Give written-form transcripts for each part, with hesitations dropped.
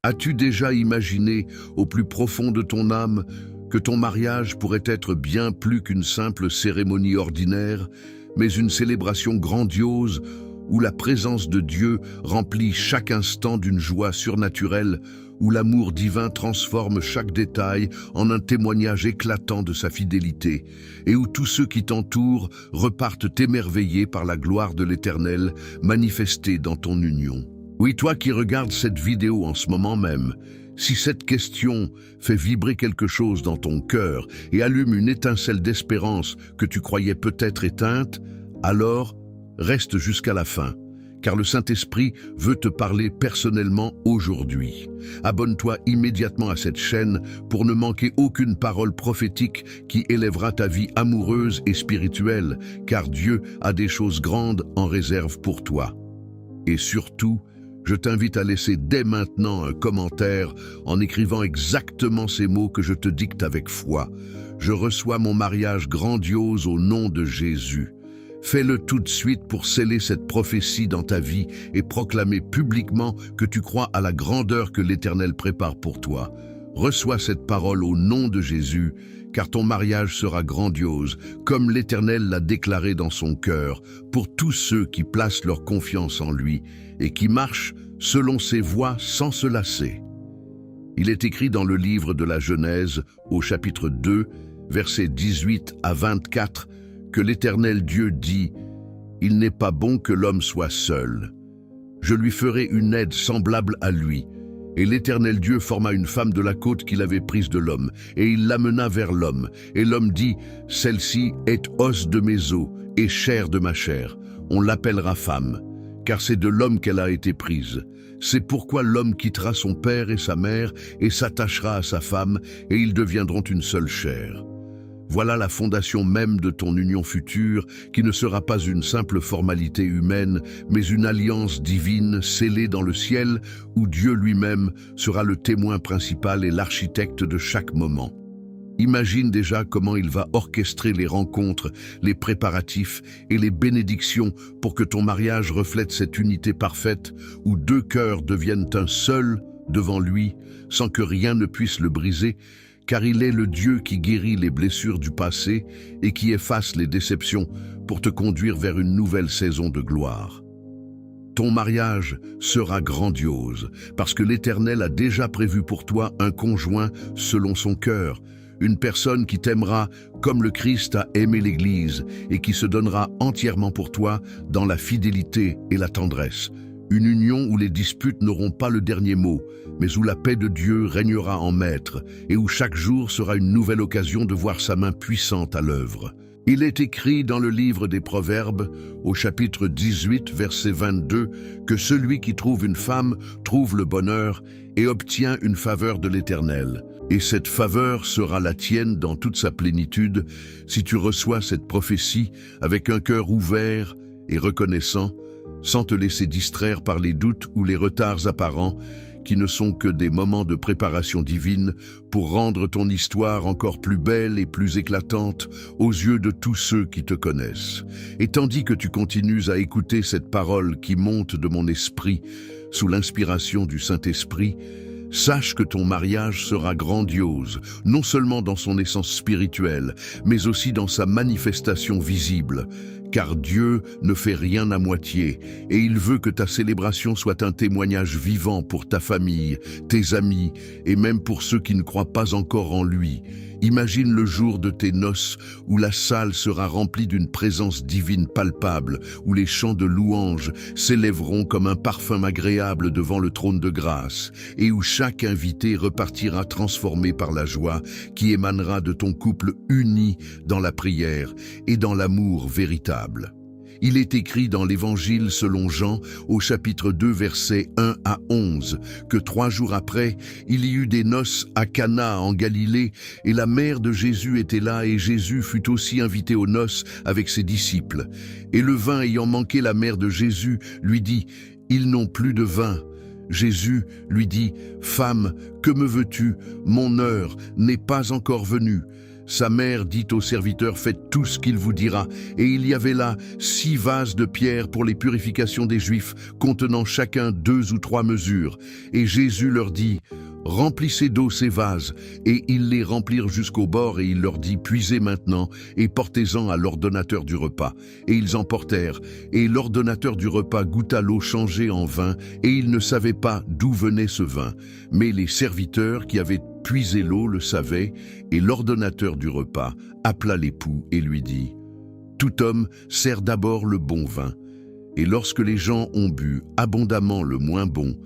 As-tu déjà imaginé, au plus profond de ton âme, que ton mariage pourrait être bien plus qu'une simple cérémonie ordinaire, mais une célébration grandiose où la présence de Dieu remplit chaque instant d'une joie surnaturelle, où l'amour divin transforme chaque détail en un témoignage éclatant de sa fidélité, et où tous ceux qui t'entourent repartent émerveillés par la gloire de l'Éternel manifestée dans ton union? Oui, toi qui regardes cette vidéo en ce moment même, si cette question fait vibrer quelque chose dans ton cœur et allume une étincelle d'espérance que tu croyais peut-être éteinte, alors reste jusqu'à la fin, car le Saint-Esprit veut te parler personnellement aujourd'hui. Abonne-toi immédiatement à cette chaîne pour ne manquer aucune parole prophétique qui élèvera ta vie amoureuse et spirituelle, car Dieu a des choses grandes en réserve pour toi. Et surtout, je t'invite à laisser dès maintenant un commentaire en écrivant exactement ces mots que je te dicte avec foi. Je reçois mon mariage grandiose au nom de Jésus. Fais-le tout de suite pour sceller cette prophétie dans ta vie et proclamer publiquement que tu crois à la grandeur que l'Éternel prépare pour toi. Reçois cette parole au nom de Jésus, car ton mariage sera grandiose, comme l'Éternel l'a déclaré dans son cœur, pour tous ceux qui placent leur confiance en lui et qui marchent selon ses voies sans se lasser. Il est écrit dans le livre de la Genèse, au chapitre 2, versets 18 à 24, que l'Éternel Dieu dit « Il n'est pas bon que l'homme soit seul. Je lui ferai une aide semblable à lui. » Et l'Éternel Dieu forma une femme de la côte qu'il avait prise de l'homme, et il l'amena vers l'homme. Et l'homme dit, « Celle-ci est os de mes os et chair de ma chair. On l'appellera femme, car c'est de l'homme qu'elle a été prise. C'est pourquoi l'homme quittera son père et sa mère et s'attachera à sa femme, et ils deviendront une seule chair. » Voilà la fondation même de ton union future, qui ne sera pas une simple formalité humaine, mais une alliance divine scellée dans le ciel, où Dieu lui-même sera le témoin principal et l'architecte de chaque moment. Imagine déjà comment il va orchestrer les rencontres, les préparatifs et les bénédictions pour que ton mariage reflète cette unité parfaite, où deux cœurs deviennent un seul devant lui, sans que rien ne puisse le briser, car il est le Dieu qui guérit les blessures du passé et qui efface les déceptions pour te conduire vers une nouvelle saison de gloire. Ton mariage sera grandiose, parce que l'Éternel a déjà prévu pour toi un conjoint selon son cœur, une personne qui t'aimera comme le Christ a aimé l'Église et qui se donnera entièrement pour toi dans la fidélité et la tendresse. Une union où les disputes n'auront pas le dernier mot, mais où la paix de Dieu régnera en maître et où chaque jour sera une nouvelle occasion de voir sa main puissante à l'œuvre. Il est écrit dans le livre des Proverbes, au chapitre 18, verset 22, que celui qui trouve une femme trouve le bonheur et obtient une faveur de l'Éternel. Et cette faveur sera la tienne dans toute sa plénitude si tu reçois cette prophétie avec un cœur ouvert et reconnaissant, sans te laisser distraire par les doutes ou les retards apparents, qui ne sont que des moments de préparation divine pour rendre ton histoire encore plus belle et plus éclatante aux yeux de tous ceux qui te connaissent. Et tandis que tu continues à écouter cette parole qui monte de mon esprit sous l'inspiration du Saint-Esprit, sache que ton mariage sera grandiose, non seulement dans son essence spirituelle, mais aussi dans sa manifestation visible, car Dieu ne fait rien à moitié, et il veut que ta célébration soit un témoignage vivant pour ta famille, tes amis, et même pour ceux qui ne croient pas encore en lui. Imagine le jour de tes noces où la salle sera remplie d'une présence divine palpable, où les chants de louanges s'élèveront comme un parfum agréable devant le trône de grâce, et où chaque invité repartira transformé par la joie qui émanera de ton couple uni dans la prière et dans l'amour véritable. Il est écrit dans l'Évangile selon Jean, au chapitre 2, versets 1 à 11, que 3 jours après, il y eut des noces à Cana en Galilée, et la mère de Jésus était là, et Jésus fut aussi invité aux noces avec ses disciples. Et le vin ayant manqué, la mère de Jésus lui dit « Ils n'ont plus de vin ». Jésus lui dit « Femme, que me veux-tu? Mon heure n'est pas encore venue. » Sa mère dit aux serviteurs, faites tout ce qu'il vous dira. Et il y avait là 6 vases de pierre pour les purifications des Juifs, contenant chacun 2 ou 3 mesures. Et Jésus leur dit, remplissez d'eau ces vases. Et ils les remplirent jusqu'au bord, et il leur dit, puisez maintenant, et portez-en à l'ordonnateur du repas. Et ils en portèrent. Et l'ordonnateur du repas goûta l'eau changée en vin, et il ne savait pas d'où venait ce vin. Mais les serviteurs qui avaient puisé l'eau le savaient, et l'ordonnateur du repas appela l'époux et lui dit, tout homme sert d'abord le bon vin, et lorsque les gens ont bu abondamment le moins bon,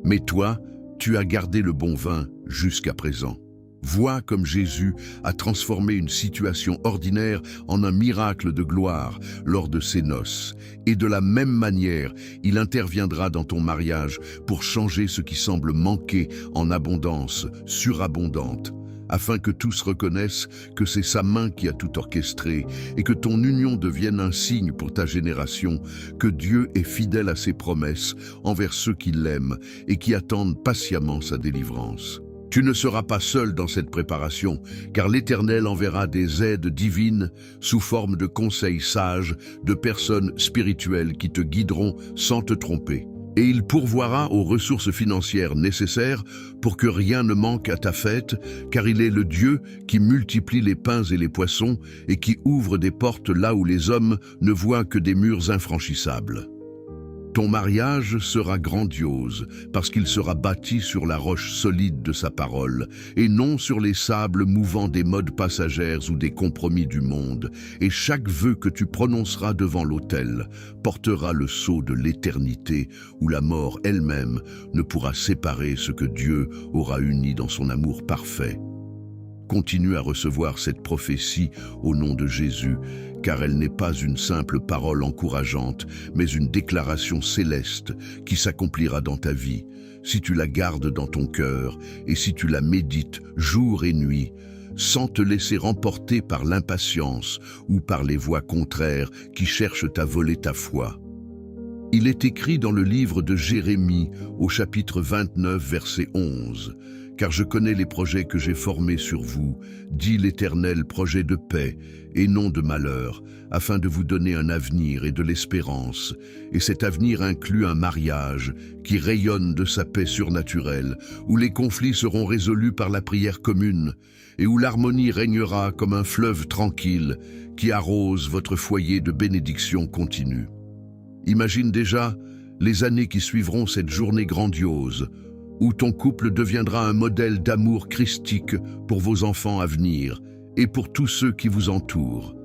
mais toi, tu as gardé le bon vin jusqu'à présent. Vois comme Jésus a transformé une situation ordinaire en un miracle de gloire lors de ses noces. Et de la même manière, il interviendra dans ton mariage pour changer ce qui semble manquer en abondance surabondante, afin que tous reconnaissent que c'est sa main qui a tout orchestré et que ton union devienne un signe pour ta génération, que Dieu est fidèle à ses promesses envers ceux qui l'aiment et qui attendent patiemment sa délivrance. Tu ne seras pas seul dans cette préparation, car l'Éternel enverra des aides divines sous forme de conseils sages, de personnes spirituelles qui te guideront sans te tromper. Et il pourvoira aux ressources financières nécessaires pour que rien ne manque à ta fête, car il est le Dieu qui multiplie les pains et les poissons et qui ouvre des portes là où les hommes ne voient que des murs infranchissables. Ton mariage sera grandiose, parce qu'il sera bâti sur la roche solide de sa parole, et non sur les sables mouvants des modes passagères ou des compromis du monde. Et chaque vœu que tu prononceras devant l'autel portera le sceau de l'éternité, où la mort elle-même ne pourra séparer ce que Dieu aura uni dans son amour parfait. Continue à recevoir cette prophétie au nom de Jésus, car elle n'est pas une simple parole encourageante, mais une déclaration céleste qui s'accomplira dans ta vie, si tu la gardes dans ton cœur et si tu la médites jour et nuit, sans te laisser remporter par l'impatience ou par les voix contraires qui cherchent à voler ta foi. Il est écrit dans le livre de Jérémie, au chapitre 29, verset 11, « Car je connais les projets que j'ai formés sur vous, dit l'Éternel, projets de paix et non de malheur, afin de vous donner un avenir et de l'espérance. Et cet avenir inclut un mariage qui rayonne de sa paix surnaturelle, où les conflits seront résolus par la prière commune, et où l'harmonie régnera comme un fleuve tranquille qui arrose votre foyer de bénédiction continue. » Imagine déjà les années qui suivront cette journée grandiose, où ton couple deviendra un modèle d'amour christique pour vos enfants à venir et pour tous ceux qui vous entourent.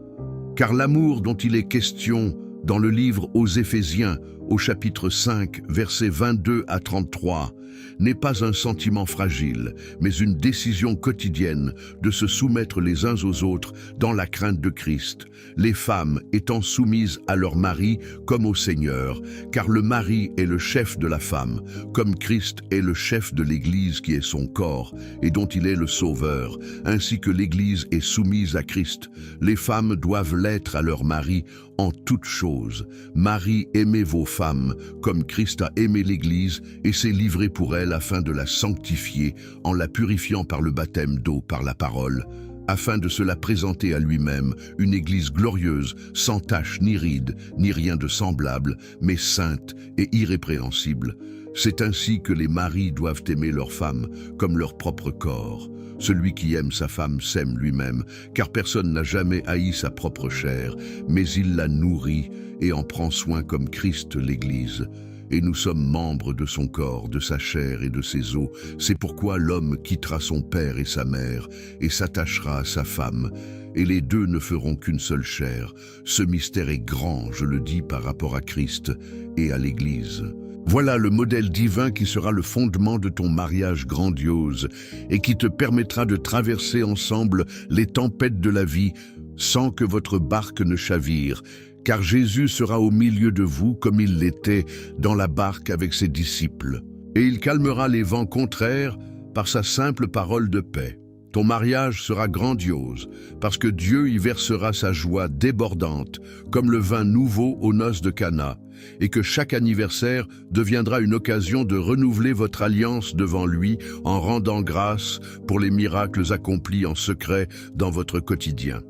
Car l'amour dont il est question dans le livre aux Éphésiens, au chapitre 5, versets 22 à 33, n'est pas un sentiment fragile, mais une décision quotidienne de se soumettre les uns aux autres dans la crainte de Christ, les femmes étant soumises à leur mari comme au Seigneur, car le mari est le chef de la femme, comme Christ est le chef de l'Église qui est son corps et dont il est le sauveur, ainsi que l'Église est soumise à Christ. Les femmes doivent l'être à leur mari en toutes choses. Marie, aimez vos femmes, comme Christ a aimé l'Église et s'est livré pour elle afin de la sanctifier, en la purifiant par le baptême d'eau par la parole, afin de se la présenter à lui-même, une Église glorieuse, sans tache ni ride, ni rien de semblable, mais sainte et irrépréhensible. C'est ainsi que les maris doivent aimer leurs femmes comme leur propre corps. Celui qui aime sa femme s'aime lui-même, car personne n'a jamais haï sa propre chair, mais il la nourrit et en prend soin comme Christ l'Église. Et nous sommes membres de son corps, de sa chair et de ses os. C'est pourquoi l'homme quittera son père et sa mère et s'attachera à sa femme, et les deux ne feront qu'une seule chair. Ce mystère est grand, je le dis par rapport à Christ et à l'Église. Voilà le modèle divin qui sera le fondement de ton mariage grandiose et qui te permettra de traverser ensemble les tempêtes de la vie sans que votre barque ne chavire, car Jésus sera au milieu de vous comme il l'était dans la barque avec ses disciples. Et il calmera les vents contraires par sa simple parole de paix. Ton mariage sera grandiose, parce que Dieu y versera sa joie débordante, comme le vin nouveau aux noces de Cana, et que chaque anniversaire deviendra une occasion de renouveler votre alliance devant lui en rendant grâce pour les miracles accomplis en secret dans votre quotidien.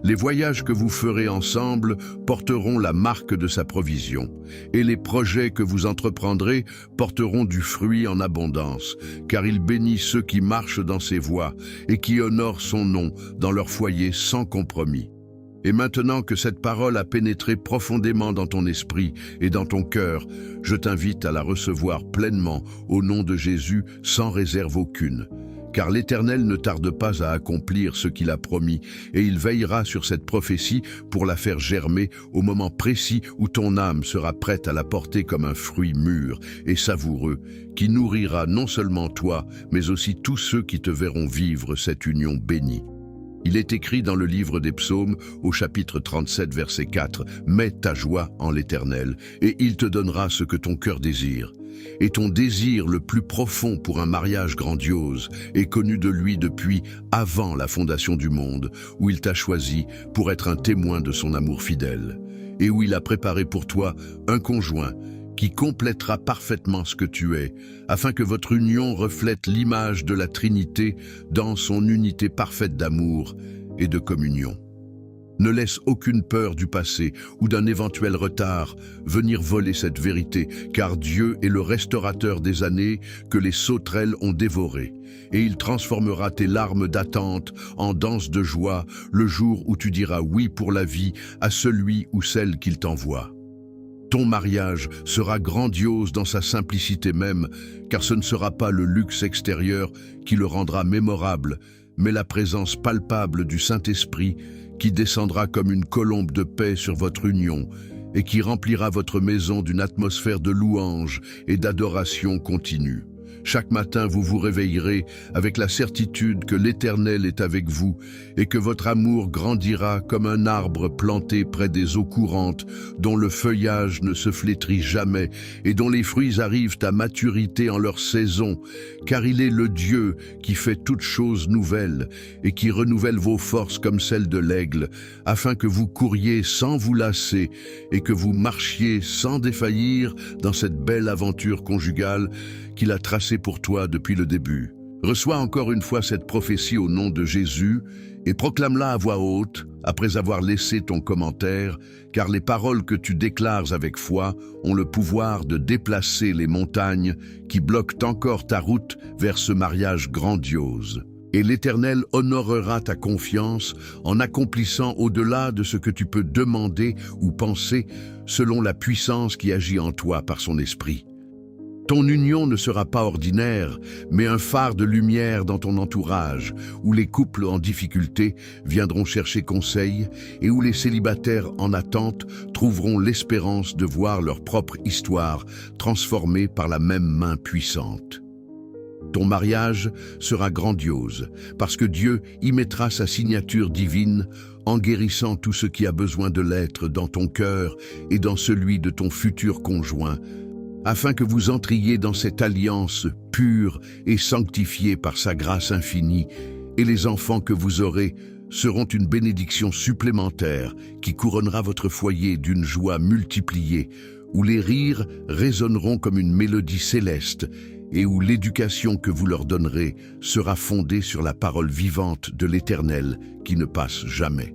Les voyages que vous ferez ensemble porteront la marque de sa provision, et les projets que vous entreprendrez porteront du fruit en abondance, car il bénit ceux qui marchent dans ses voies et qui honorent son nom dans leur foyer sans compromis. Et maintenant que cette parole a pénétré profondément dans ton esprit et dans ton cœur, je t'invite à la recevoir pleinement au nom de Jésus sans réserve aucune. Car l'Éternel ne tarde pas à accomplir ce qu'il a promis, et il veillera sur cette prophétie pour la faire germer au moment précis où ton âme sera prête à la porter comme un fruit mûr et savoureux, qui nourrira non seulement toi, mais aussi tous ceux qui te verront vivre cette union bénie. Il est écrit dans le livre des Psaumes, au chapitre 37, verset 4, « Mets ta joie en l'Éternel, et il te donnera ce que ton cœur désire. » Et ton désir le plus profond pour un mariage grandiose est connu de lui depuis avant la fondation du monde, où il t'a choisi pour être un témoin de son amour fidèle, et où il a préparé pour toi un conjoint qui complétera parfaitement ce que tu es, afin que votre union reflète l'image de la Trinité dans son unité parfaite d'amour et de communion. Ne laisse aucune peur du passé ou d'un éventuel retard venir voler cette vérité, car Dieu est le restaurateur des années que les sauterelles ont dévorées, et il transformera tes larmes d'attente en danse de joie le jour où tu diras oui pour la vie à celui ou celle qu'il t'envoie. Ton mariage sera grandiose dans sa simplicité même, car ce ne sera pas le luxe extérieur qui le rendra mémorable, mais la présence palpable du Saint-Esprit qui descendra comme une colombe de paix sur votre union et qui remplira votre maison d'une atmosphère de louange et d'adoration continue. Chaque matin, vous vous réveillerez avec la certitude que l'Éternel est avec vous et que votre amour grandira comme un arbre planté près des eaux courantes, dont le feuillage ne se flétrit jamais et dont les fruits arrivent à maturité en leur saison, car il est le Dieu qui fait toutes choses nouvelles et qui renouvelle vos forces comme celles de l'aigle, afin que vous couriez sans vous lasser et que vous marchiez sans défaillir dans cette belle aventure conjugale qu'il a tracée pour toi depuis le début. Reçois encore une fois cette prophétie au nom de Jésus et proclame-la à voix haute après avoir laissé ton commentaire, car les paroles que tu déclares avec foi ont le pouvoir de déplacer les montagnes qui bloquent encore ta route vers ce mariage grandiose. Et l'Éternel honorera ta confiance en accomplissant au-delà de ce que tu peux demander ou penser selon la puissance qui agit en toi par son esprit. Ton union ne sera pas ordinaire, mais un phare de lumière dans ton entourage, où les couples en difficulté viendront chercher conseil et où les célibataires en attente trouveront l'espérance de voir leur propre histoire transformée par la même main puissante. Ton mariage sera grandiose, parce que Dieu y mettra sa signature divine en guérissant tout ce qui a besoin de l'être dans ton cœur et dans celui de ton futur conjoint, afin que vous entriez dans cette alliance pure et sanctifiée par sa grâce infinie, et les enfants que vous aurez seront une bénédiction supplémentaire qui couronnera votre foyer d'une joie multipliée, où les rires résonneront comme une mélodie céleste, et où l'éducation que vous leur donnerez sera fondée sur la parole vivante de l'Éternel qui ne passe jamais.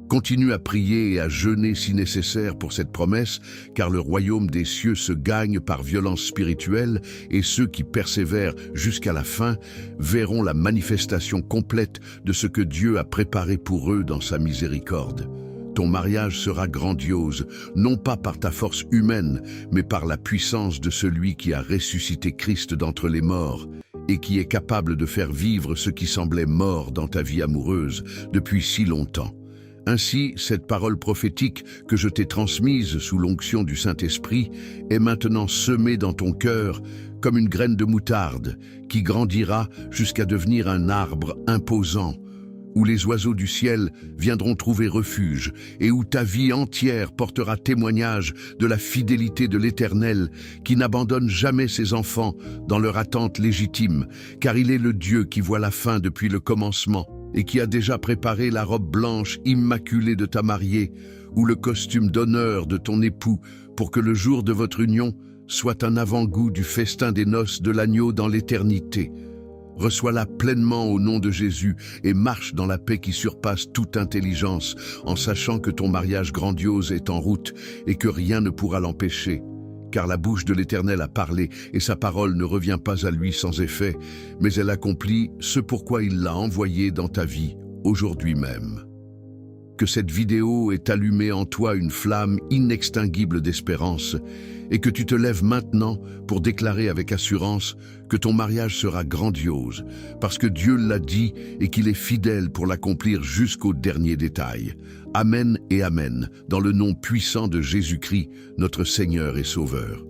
Continue à prier et à jeûner si nécessaire pour cette promesse, car le royaume des cieux se gagne par violence spirituelle et ceux qui persévèrent jusqu'à la fin verront la manifestation complète de ce que Dieu a préparé pour eux dans sa miséricorde. Ton mariage sera grandiose, non pas par ta force humaine, mais par la puissance de celui qui a ressuscité Christ d'entre les morts et qui est capable de faire vivre ce qui semblait mort dans ta vie amoureuse depuis si longtemps. Ainsi, cette parole prophétique que je t'ai transmise sous l'onction du Saint-Esprit est maintenant semée dans ton cœur comme une graine de moutarde qui grandira jusqu'à devenir un arbre imposant, où les oiseaux du ciel viendront trouver refuge et où ta vie entière portera témoignage de la fidélité de l'Éternel qui n'abandonne jamais ses enfants dans leur attente légitime, car il est le Dieu qui voit la fin depuis le commencement et qui a déjà préparé la robe blanche immaculée de ta mariée ou le costume d'honneur de ton époux pour que le jour de votre union soit un avant-goût du festin des noces de l'agneau dans l'éternité. Reçois-la pleinement au nom de Jésus et marche dans la paix qui surpasse toute intelligence, en sachant que ton mariage grandiose est en route et que rien ne pourra l'empêcher. Car la bouche de l'Éternel a parlé et sa parole ne revient pas à lui sans effet, mais elle accomplit ce pourquoi il l'a envoyé dans ta vie aujourd'hui même. Que cette vidéo ait allumé en toi une flamme inextinguible d'espérance et que tu te lèves maintenant pour déclarer avec assurance que ton mariage sera grandiose parce que Dieu l'a dit et qu'il est fidèle pour l'accomplir jusqu'au dernier détail. Amen et Amen, dans le nom puissant de Jésus-Christ, notre Seigneur et Sauveur.